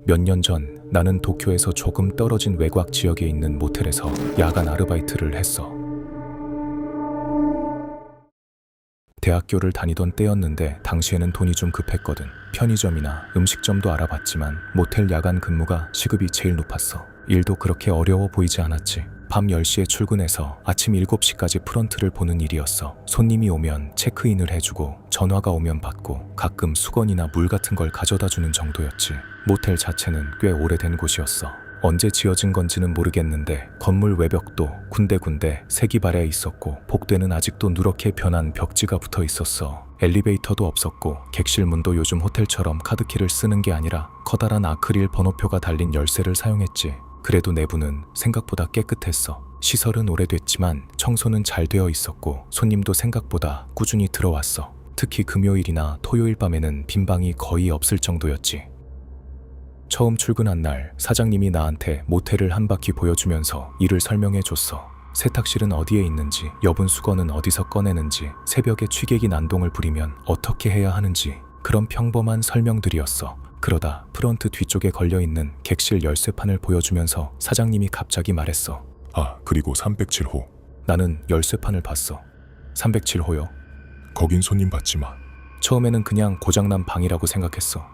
몇 년 전 나는 도쿄에서 조금 떨어진 외곽 지역에 있는 모텔에서 야간 아르바이트를 했어. 대학교를 다니던 때였는데 당시에는 돈이 좀 급했거든. 편의점이나 음식점도 알아봤지만 모텔 야간 근무가 시급이 제일 높았어. 일도 그렇게 어려워 보이지 않았지. 밤 10시에 출근해서 아침 7시까지 프런트를 보는 일이었어. 손님이 오면 체크인을 해주고 전화가 오면 받고 가끔 수건이나 물 같은 걸 가져다 주는 정도였지. 모텔 자체는 꽤 오래된 곳이었어. 언제 지어진 건지는 모르겠는데 건물 외벽도 군데군데 색이 발해 있었고 복도에는 아직도 누렇게 변한 벽지가 붙어 있었어. 엘리베이터도 없었고 객실 문도 요즘 호텔처럼 카드키를 쓰는 게 아니라 커다란 아크릴 번호표가 달린 열쇠를 사용했지. 그래도 내부는 생각보다 깨끗했어. 시설은 오래됐지만 청소는 잘 되어 있었고 손님도 생각보다 꾸준히 들어왔어. 특히 금요일이나 토요일 밤에는 빈 방이 거의 없을 정도였지. 처음 출근한 날 사장님이 나한테 모텔을 한 바퀴 보여주면서 일을 설명해 줬어. 세탁실은 어디에 있는지, 여분 수건은 어디서 꺼내는지, 새벽에 취객이 난동을 부리면 어떻게 해야 하는지, 그런 평범한 설명들이었어. 그러다 프런트 뒤쪽에 걸려있는 객실 열쇠판을 보여주면서 사장님이 갑자기 말했어. 그리고 307호. 나는 열쇠판을 봤어. 307호요? 거긴 손님 받지 마. 처음에는 그냥 고장난 방이라고 생각했어.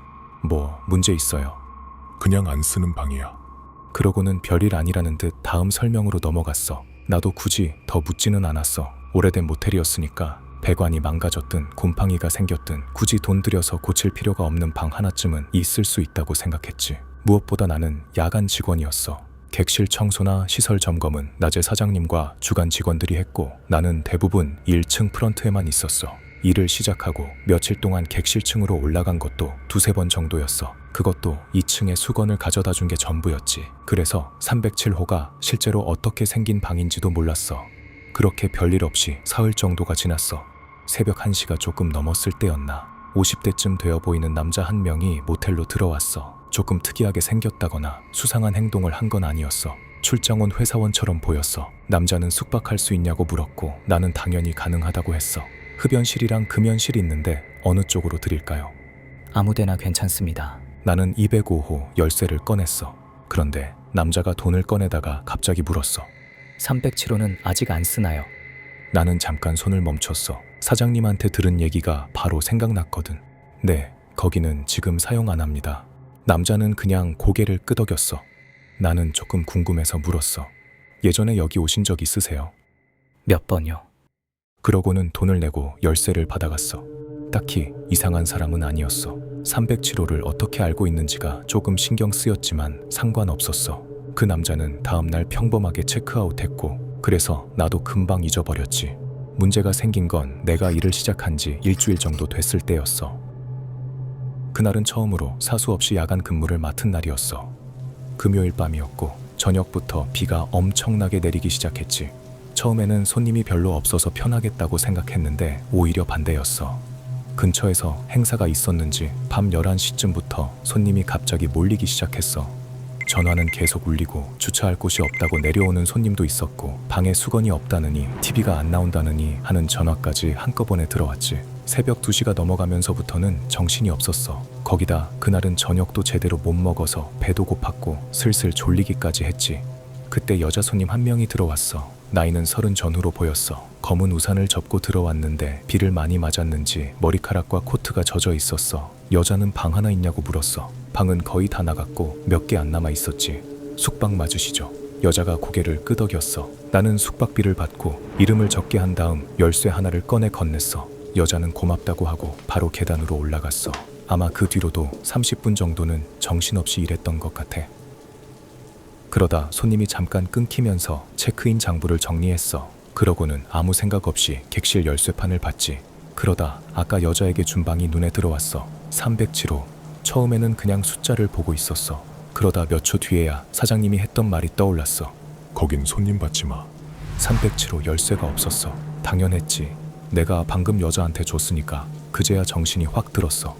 뭐 문제 있어요? 그냥 안 쓰는 방이야. 그러고는 별일 아니라는 듯 다음 설명으로 넘어갔어. 나도 굳이 더 묻지는 않았어. 오래된 모텔이었으니까 배관이 망가졌든 곰팡이가 생겼든 굳이 돈 들여서 고칠 필요가 없는 방 하나쯤은 있을 수 있다고 생각했지. 무엇보다 나는 야간 직원이었어. 객실 청소나 시설 점검은 낮에 사장님과 주간 직원들이 했고 나는 대부분 1층 프런트에만 있었어. 일을 시작하고 며칠 동안 객실층으로 올라간 것도 2-3번 정도였어. 그것도 2층에 수건을 가져다 준 게 전부였지. 그래서 307호가 실제로 어떻게 생긴 방인지도 몰랐어. 그렇게 별일 없이 사흘 정도가 지났어. 새벽 1시가 조금 넘었을 때였나. 50대쯤 되어 보이는 남자 한 명이 모텔로 들어왔어. 조금 특이하게 생겼다거나 수상한 행동을 한 건 아니었어. 출장 온 회사원처럼 보였어. 남자는 숙박할 수 있냐고 물었고 나는 당연히 가능하다고 했어. 흡연실이랑 금연실이 있는데 어느 쪽으로 드릴까요? 아무데나 괜찮습니다. 나는 205호 열쇠를 꺼냈어. 그런데 남자가 돈을 꺼내다가 갑자기 물었어. 307호는 아직 안 쓰나요? 나는 잠깐 손을 멈췄어. 사장님한테 들은 얘기가 바로 생각났거든. 네, 거기는 지금 사용 안 합니다. 남자는 그냥 고개를 끄덕였어. 나는 조금 궁금해서 물었어. 예전에 여기 오신 적 있으세요? 몇 번요? 그러고는 돈을 내고 열쇠를 받아갔어. 딱히 이상한 사람은 아니었어. 307호를 어떻게 알고 있는지가 조금 신경 쓰였지만 상관없었어. 그 남자는 다음날 평범하게 체크아웃했고 그래서 나도 금방 잊어버렸지. 문제가 생긴 건 내가 일을 시작한 지 일주일 정도 됐을 때였어. 그날은 처음으로 사수 없이 야간 근무를 맡은 날이었어. 금요일 밤이었고 저녁부터 비가 엄청나게 내리기 시작했지. 처음에는 손님이 별로 없어서 편하겠다고 생각했는데 오히려 반대였어. 근처에서 행사가 있었는지 밤 11시쯤부터 손님이 갑자기 몰리기 시작했어. 전화는 계속 울리고 주차할 곳이 없다고 내려오는 손님도 있었고 방에 수건이 없다느니 TV가 안 나온다느니 하는 전화까지 한꺼번에 들어왔지. 새벽 2시가 넘어가면서부터는 정신이 없었어. 거기다 그날은 저녁도 제대로 못 먹어서 배도 고팠고 슬슬 졸리기까지 했지. 그때 여자 손님 한 명이 들어왔어. 나이는 30 전후로 보였어. 검은 우산을 접고 들어왔는데 비를 많이 맞았는지 머리카락과 코트가 젖어 있었어. 여자는 방 하나 있냐고 물었어. 방은 거의 다 나갔고 몇 개 안 남아 있었지. 숙박 맞으시죠? 여자가 고개를 끄덕였어. 나는 숙박비를 받고 이름을 적게 한 다음 열쇠 하나를 꺼내 건넸어. 여자는 고맙다고 하고 바로 계단으로 올라갔어. 아마 그 뒤로도 30분 정도는 정신없이 일했던 것 같아. 그러다 손님이 잠깐 끊기면서 체크인 장부를 정리했어. 그러고는 아무 생각 없이 객실 열쇠판을 봤지. 그러다 아까 여자에게 준 방이 눈에 들어왔어. 307호. 처음에는 그냥 숫자를 보고 있었어. 그러다 몇 초 뒤에야 사장님이 했던 말이 떠올랐어. 거긴 손님 받지 마. 307호 열쇠가 없었어. 당연했지. 내가 방금 여자한테 줬으니까. 그제야 정신이 확 들었어.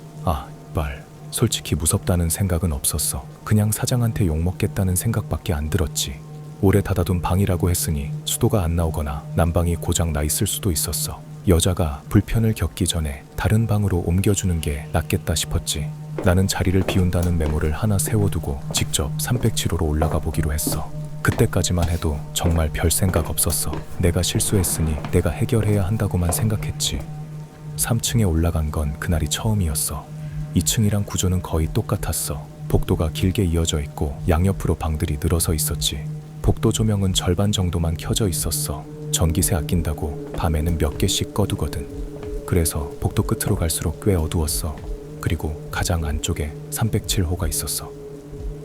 솔직히 무섭다는 생각은 없었어. 그냥 사장한테 욕먹겠다는 생각밖에 안 들었지. 오래 닫아둔 방이라고 했으니 수도가 안 나오거나 난방이 고장 나 있을 수도 있었어. 여자가 불편을 겪기 전에 다른 방으로 옮겨주는 게 낫겠다 싶었지. 나는 자리를 비운다는 메모를 하나 세워두고 직접 307호로 올라가 보기로 했어. 그때까지만 해도 정말 별 생각 없었어. 내가 실수했으니 내가 해결해야 한다고만 생각했지. 3층에 올라간 건 그날이 처음이었어. 2층이랑 구조는 거의 똑같았어. 복도가 길게 이어져 있고 양옆으로 방들이 늘어서 있었지. 복도 조명은 절반 정도만 켜져 있었어. 전기세 아낀다고 밤에는 몇 개씩 꺼두거든. 그래서 복도 끝으로 갈수록 꽤 어두웠어. 그리고 가장 안쪽에 307호가 있었어.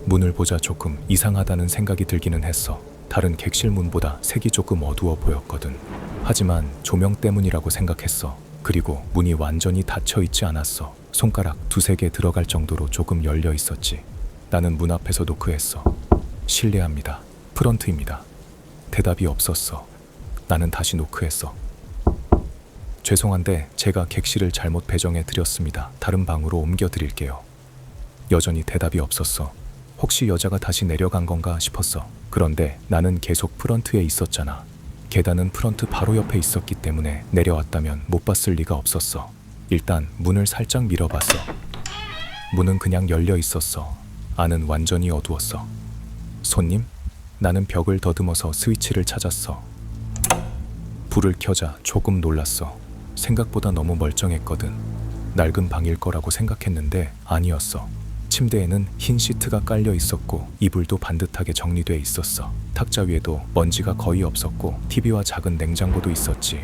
문을 보자 조금 이상하다는 생각이 들기는 했어. 다른 객실 문보다 색이 조금 어두워 보였거든. 하지만 조명 때문이라고 생각했어. 그리고 문이 완전히 닫혀 있지 않았어. 손가락 두세 개 들어갈 정도로 조금 열려 있었지. 나는 문 앞에서 노크했어. 실례합니다. 프런트입니다. 대답이 없었어. 나는 다시 노크했어. 죄송한데 제가 객실을 잘못 배정해 드렸습니다. 다른 방으로 옮겨 드릴게요. 여전히 대답이 없었어. 혹시 여자가 다시 내려간 건가 싶었어. 그런데 나는 계속 프런트에 있었잖아. 계단은 프런트 바로 옆에 있었기 때문에 내려왔다면 못 봤을 리가 없었어. 일단 문을 살짝 밀어봤어. 문은 그냥 열려 있었어. 안은 완전히 어두웠어. 손님? 나는 벽을 더듬어서 스위치를 찾았어. 불을 켜자 조금 놀랐어. 생각보다 너무 멀쩡했거든. 낡은 방일 거라고 생각했는데 아니었어. 침대에는 흰 시트가 깔려 있었고 이불도 반듯하게 정리돼 있었어. 탁자 위에도 먼지가 거의 없었고 TV와 작은 냉장고도 있었지.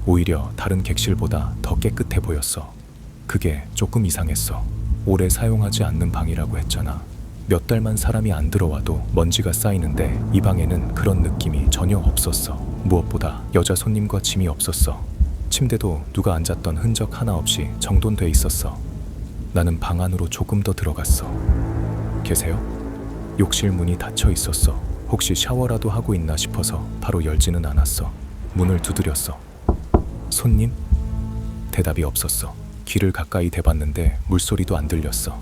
오히려 다른 객실보다 더 깨끗해 보였어. 그게 조금 이상했어. 오래 사용하지 않는 방이라고 했잖아. 몇 달만 사람이 안 들어와도 먼지가 쌓이는데 이 방에는 그런 느낌이 전혀 없었어. 무엇보다 여자 손님과 짐이 없었어. 침대도 누가 앉았던 흔적 하나 없이 정돈돼 있었어. 나는 방 안으로 조금 더 들어갔어. 계세요? 욕실 문이 닫혀 있었어. 혹시 샤워라도 하고 있나 싶어서 바로 열지는 않았어. 문을 두드렸어. 손님? 대답이 없었어. 귀를 가까이 대봤는데 물소리도 안 들렸어.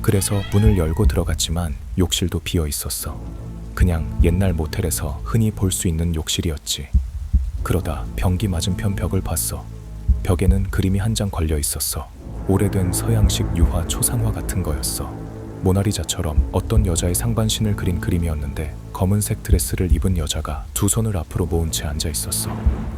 그래서 문을 열고 들어갔지만 욕실도 비어 있었어. 그냥 옛날 모텔에서 흔히 볼 수 있는 욕실이었지. 그러다 변기 맞은편 벽을 봤어. 벽에는 그림이 한 장 걸려 있었어. 오래된 서양식 유화 초상화 같은 거였어. 모나리자처럼 어떤 여자의 상반신을 그린 그림이었는데 검은색 드레스를 입은 여자가 두 손을 앞으로 모은 채 앉아 있었어.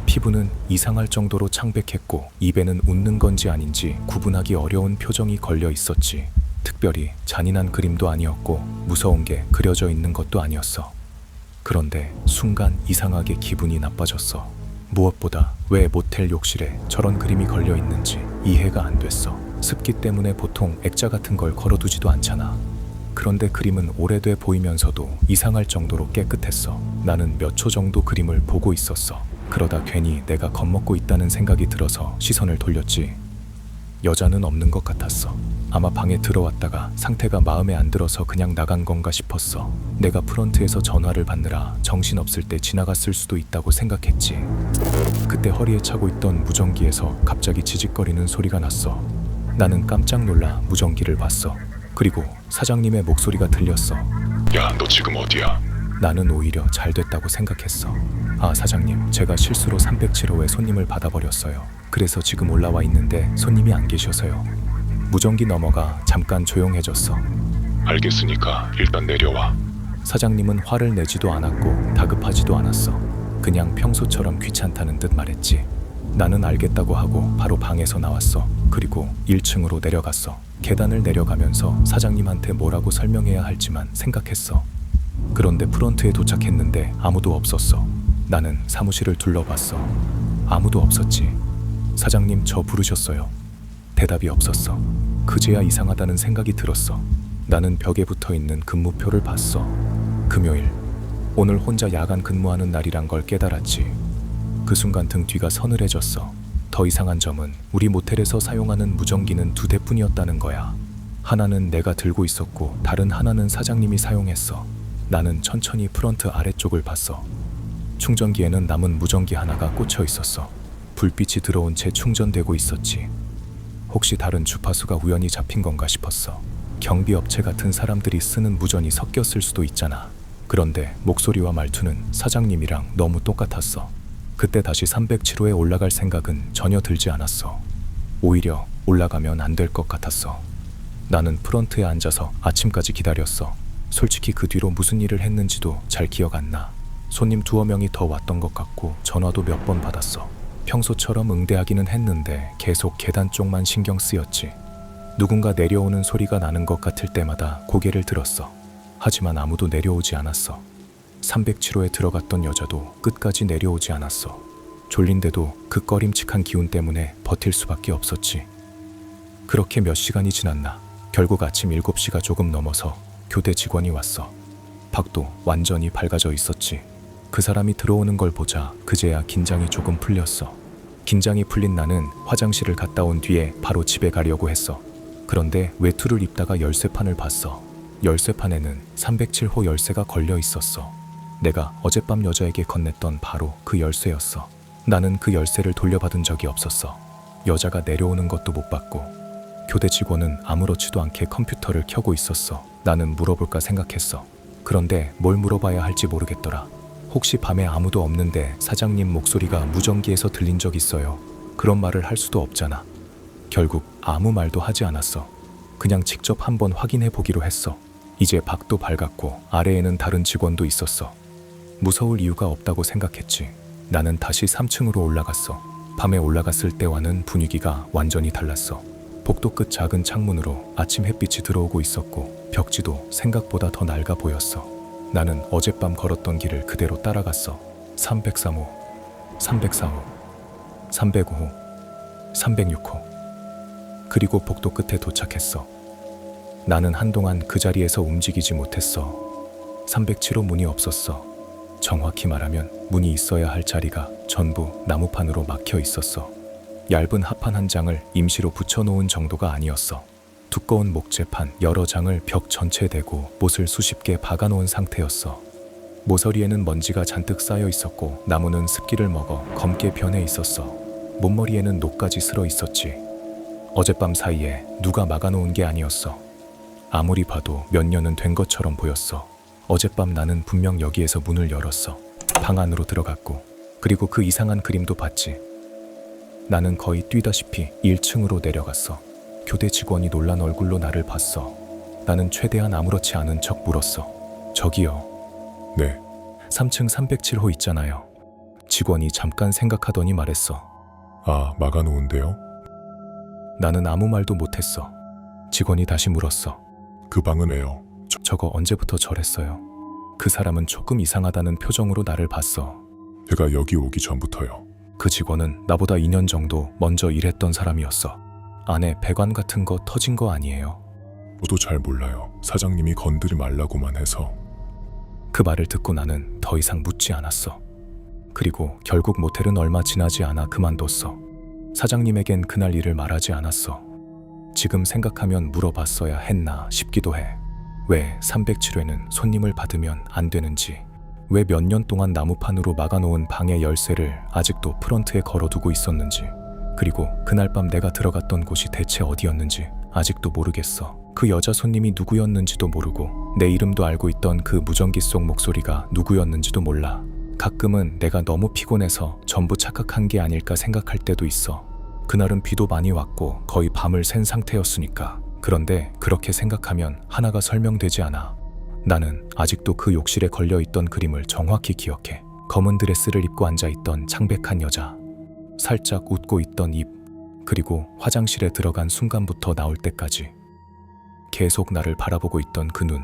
피부는 이상할 정도로 창백했고 입에는 웃는 건지 아닌지 구분하기 어려운 표정이 걸려 있었지. 특별히 잔인한 그림도 아니었고 무서운 게 그려져 있는 것도 아니었어. 그런데 순간 이상하게 기분이 나빠졌어. 무엇보다 왜 모텔 욕실에 저런 그림이 걸려 있는지 이해가 안 됐어. 습기 때문에 보통 액자 같은 걸 걸어두지도 않잖아. 그런데 그림은 오래돼 보이면서도 이상할 정도로 깨끗했어. 나는 몇 초 정도 그림을 보고 있었어. 그러다 괜히 내가 겁먹고 있다는 생각이 들어서 시선을 돌렸지. 여자는 없는 것 같았어. 아마 방에 들어왔다가 상태가 마음에 안 들어서 그냥 나간 건가 싶었어. 내가 프런트에서 전화를 받느라 정신없을 때 지나갔을 수도 있다고 생각했지. 그때 허리에 차고 있던 무전기에서 갑자기 지직거리는 소리가 났어. 나는 깜짝 놀라 무전기를 봤어. 그리고 사장님의 목소리가 들렸어. 야, 너 지금 어디야? 나는 오히려 잘 됐다고 생각했어. 아, 사장님, 제가 실수로 307호에 손님을 받아버렸어요. 그래서 지금 올라와 있는데 손님이 안 계셔서요. 무전기 넘어가 잠깐 조용해졌어. 알겠으니까 일단 내려와. 사장님은 화를 내지도 않았고 다급하지도 않았어. 그냥 평소처럼 귀찮다는 듯 말했지. 나는 알겠다고 하고 바로 방에서 나왔어. 그리고 1층으로 내려갔어. 계단을 내려가면서 사장님한테 뭐라고 설명해야 할지만 생각했어. 그런데 프런트에 도착했는데 아무도 없었어. 나는 사무실을 둘러봤어. 아무도 없었지. 사장님, 저 부르셨어요. 대답이 없었어. 그제야 이상하다는 생각이 들었어. 나는 벽에 붙어있는 근무표를 봤어. 금요일. 오늘 혼자 야간 근무하는 날이란 걸 깨달았지. 그 순간 등 뒤가 서늘해졌어. 더 이상한 점은 우리 모텔에서 사용하는 무전기는 2대뿐이었다는 거야. 하나는 내가 들고 있었고 다른 하나는 사장님이 사용했어. 나는 천천히 프런트 아래쪽을 봤어. 충전기에는 남은 무전기 하나가 꽂혀 있었어. 불빛이 들어온 채 충전되고 있었지. 혹시 다른 주파수가 우연히 잡힌 건가 싶었어. 경비업체 같은 사람들이 쓰는 무전이 섞였을 수도 있잖아. 그런데 목소리와 말투는 사장님이랑 너무 똑같았어. 그때 다시 307호에 올라갈 생각은 전혀 들지 않았어. 오히려 올라가면 안 될 것 같았어. 나는 프런트에 앉아서 아침까지 기다렸어. 솔직히 그 뒤로 무슨 일을 했는지도 잘 기억 안 나. 손님 두어 명이 더 왔던 것 같고 전화도 몇 번 받았어. 평소처럼 응대하기는 했는데 계속 계단 쪽만 신경 쓰였지. 누군가 내려오는 소리가 나는 것 같을 때마다 고개를 들었어. 하지만 아무도 내려오지 않았어. 307호에 들어갔던 여자도 끝까지 내려오지 않았어. 졸린데도 그 꺼림칙한 기운 때문에 버틸 수밖에 없었지. 그렇게 몇 시간이 지났나. 결국 아침 7시가 조금 넘어서 교대 직원이 왔어. 밖도 완전히 밝아져 있었지. 그 사람이 들어오는 걸 보자 그제야 긴장이 조금 풀렸어. 긴장이 풀린 나는 화장실을 갔다 온 뒤에 바로 집에 가려고 했어. 그런데 외투를 입다가 열쇠판을 봤어. 열쇠판에는 307호 열쇠가 걸려 있었어. 내가 어젯밤 여자에게 건넸던 바로 그 열쇠였어. 나는 그 열쇠를 돌려받은 적이 없었어. 여자가 내려오는 것도 못 봤고 교대 직원은 아무렇지도 않게 컴퓨터를 켜고 있었어. 나는 물어볼까 생각했어. 그런데 뭘 물어봐야 할지 모르겠더라. 혹시 밤에 아무도 없는데 사장님 목소리가 무전기에서 들린 적 있어요? 그런 말을 할 수도 없잖아. 결국 아무 말도 하지 않았어. 그냥 직접 한번 확인해 보기로 했어. 이제 밖도 밝았고 아래에는 다른 직원도 있었어. 무서울 이유가 없다고 생각했지. 나는 다시 3층으로 올라갔어. 밤에 올라갔을 때와는 분위기가 완전히 달랐어. 복도 끝 작은 창문으로 아침 햇빛이 들어오고 있었고 벽지도 생각보다 더 낡아 보였어. 나는 어젯밤 걸었던 길을 그대로 따라갔어. 303호, 304호, 305호, 306호. 그리고 복도 끝에 도착했어. 나는 한동안 그 자리에서 움직이지 못했어. 307호 문이 없었어. 정확히 말하면 문이 있어야 할 자리가 전부 나무판으로 막혀 있었어. 얇은 합판 한 장을 임시로 붙여놓은 정도가 아니었어. 두꺼운 목재판 여러 장을 벽 전체에 대고 못을 수십 개 박아놓은 상태였어. 모서리에는 먼지가 잔뜩 쌓여 있었고 나무는 습기를 먹어 검게 변해 있었어. 못머리에는 녹까지 쓸어 있었지. 어젯밤 사이에 누가 막아놓은 게 아니었어. 아무리 봐도 몇 년은 된 것처럼 보였어. 어젯밤 나는 분명 여기에서 문을 열었어. 방 안으로 들어갔고 그리고 그 이상한 그림도 봤지. 나는 거의 뛰다시피 1층으로 내려갔어. 교대 직원이 놀란 얼굴로 나를 봤어. 나는 최대한 아무렇지 않은 척 물었어. 저기요. 네. 3층 307호 있잖아요. 직원이 잠깐 생각하더니 말했어. 아, 막아놓은데요? 나는 아무 말도 못했어. 직원이 다시 물었어. 그 방은 왜요? 저거 언제부터 저랬어요? 그 사람은 조금 이상하다는 표정으로 나를 봤어. 제가 여기 오기 전부터요. 그 직원은 나보다 2년 정도 먼저 일했던 사람이었어. 안에 배관 같은 거 터진 거 아니에요? 저도 잘 몰라요. 사장님이 건드리 말라고만 해서. 그 말을 듣고 나는 더 이상 묻지 않았어. 그리고 결국 모텔은 얼마 지나지 않아 그만뒀어. 사장님에겐 그날 일을 말하지 않았어. 지금 생각하면 물어봤어야 했나 싶기도 해. 왜 307회는 손님을 받으면 안 되는지, 왜 몇 년 동안 나무판으로 막아놓은 방의 열쇠를 아직도 프런트에 걸어두고 있었는지, 그리고 그날 밤 내가 들어갔던 곳이 대체 어디였는지 아직도 모르겠어. 그 여자 손님이 누구였는지도 모르고 내 이름도 알고 있던 그 무전기 속 목소리가 누구였는지도 몰라. 가끔은 내가 너무 피곤해서 전부 착각한 게 아닐까 생각할 때도 있어. 그날은 비도 많이 왔고 거의 밤을 샌 상태였으니까. 그런데 그렇게 생각하면 하나가 설명되지 않아. 나는 아직도 그 욕실에 걸려있던 그림을 정확히 기억해. 검은 드레스를 입고 앉아있던 창백한 여자, 살짝 웃고 있던 입, 그리고 화장실에 들어간 순간부터 나올 때까지 계속 나를 바라보고 있던 그 눈.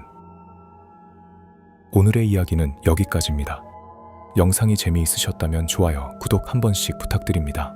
오늘의 이야기는 여기까지입니다. 영상이 재미있으셨다면 좋아요, 구독 한 번씩 부탁드립니다.